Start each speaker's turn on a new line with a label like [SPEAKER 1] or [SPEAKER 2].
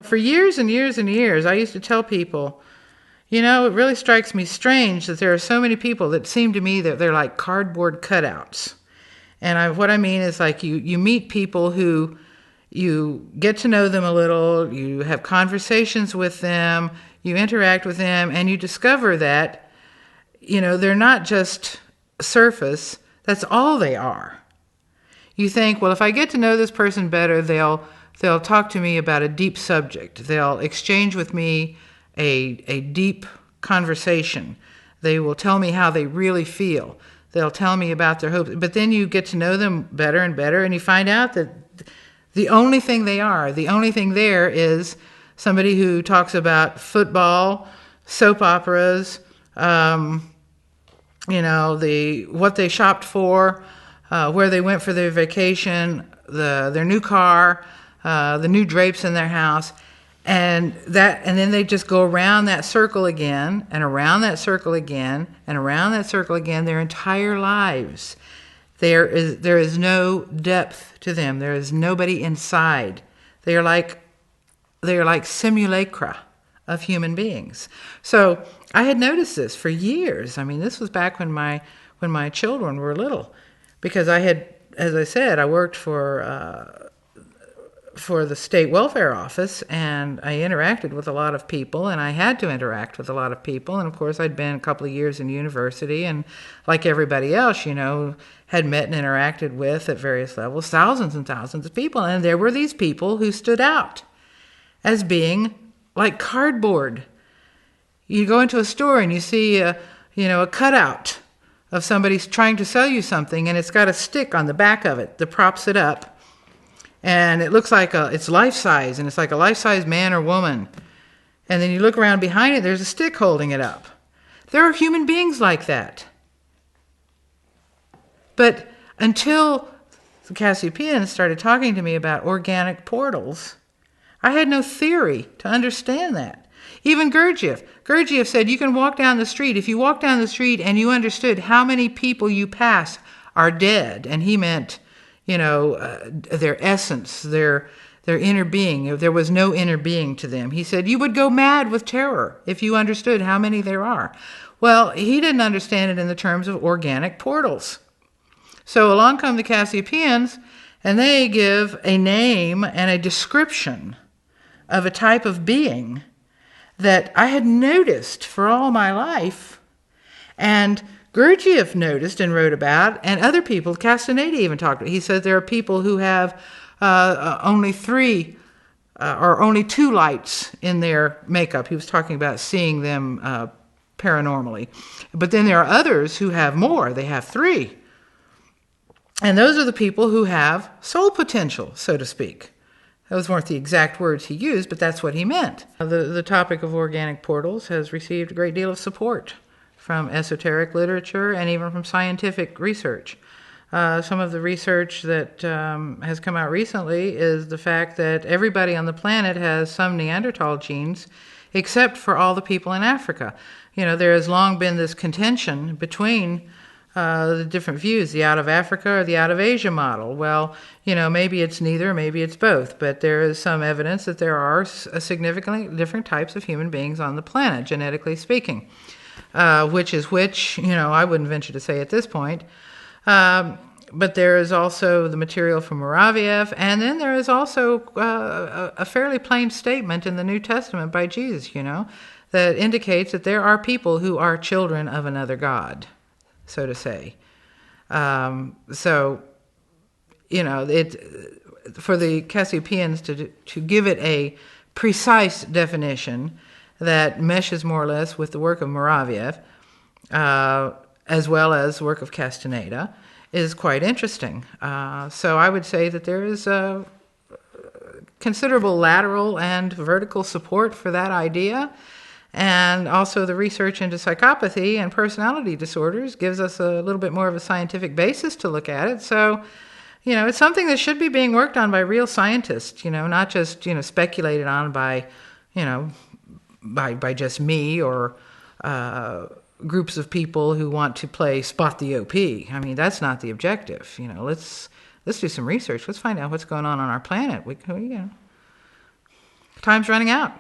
[SPEAKER 1] For years and years and years, I used to tell people, it really strikes me strange that there are so many people that seem to me that they're like cardboard cutouts. And what I mean is, like, you meet people who you get to know them a little, you have conversations with them, you interact with them, and you discover that, they're not just surface, that's all they are. You think, well, if I get to know this person better, they'll talk to me about a deep subject. They'll exchange with me a deep conversation. They will tell me how they really feel. They'll tell me about their hopes. But then you get to know them better and better, and you find out that the only thing there is somebody who talks about football, soap operas, what they shopped for, where they went for their vacation, their new car, the new drapes in their house, and then they just go around that circle again, and around that circle again, and around that circle again, their entire lives. There is no depth to them. There is nobody inside. They are like simulacra of human beings. So I had noticed this for years. I mean, this was back when my children were little, because I had, as I said, I worked for the state welfare office, and I interacted with a lot of people, and I had to interact with a lot of people. And of course, I'd been a couple of years in university, and like everybody else, had met and interacted with at various levels, thousands and thousands of people. And there were these people who stood out as being like cardboard. You go into a store and you see a cutout of somebody trying to sell you something, and it's got a stick on the back of it that props it up. And it looks like it's life-size, and it's like a life-size man or woman. And then you look around behind it, there's a stick holding it up. There are human beings like that. But until the Cassiopeans started talking to me about organic portals, I had no theory to understand that. Even Gurdjieff said you can walk down the street. If you walk down the street and you understood how many people you pass are dead, and he meant their essence, their inner being. There was no inner being to them. He said, you would go mad with terror if you understood how many there are. Well, he didn't understand it in the terms of organic portals. So along come the Cassiopeans, and they give a name and a description of a type of being that I had noticed for all my life, and Gurdjieff noticed and wrote about, and other people, Castaneda even talked about. He said there are people who have only 3 or only 2 lights in their makeup. He was talking about seeing them paranormally. But then there are others who have more. They have 3. And those are the people who have soul potential, so to speak. Those weren't the exact words he used, but that's what he meant. The topic of organic portals has received a great deal of support from esoteric literature and even from scientific research. Some of the research that has come out recently is the fact that everybody on the planet has some Neanderthal genes, except for all the people in Africa. There has long been this contention between the different views, the out of Africa or the out of Asia model. Well, maybe it's neither, maybe it's both, but there is some evidence that there are significantly different types of human beings on the planet, genetically speaking. Which is which, I wouldn't venture to say at this point. But there is also the material from Muraviev, and then there is also a fairly plain statement in the New Testament by Jesus, that indicates that there are people who are children of another God, so to say. For the Cassiopeans to give it a precise definition that meshes more or less with the work of Muraviev, as well as the work of Castaneda, is quite interesting. So I would say that there is considerable lateral and vertical support for that idea. And also the research into psychopathy and personality disorders gives us a little bit more of a scientific basis to look at it. So, it's something that should be being worked on by real scientists, not just, speculated on by just me or groups of people who want to play spot the OP. I mean, that's not the objective. Let's do some research. Let's find out what's going on our planet. Time's running out.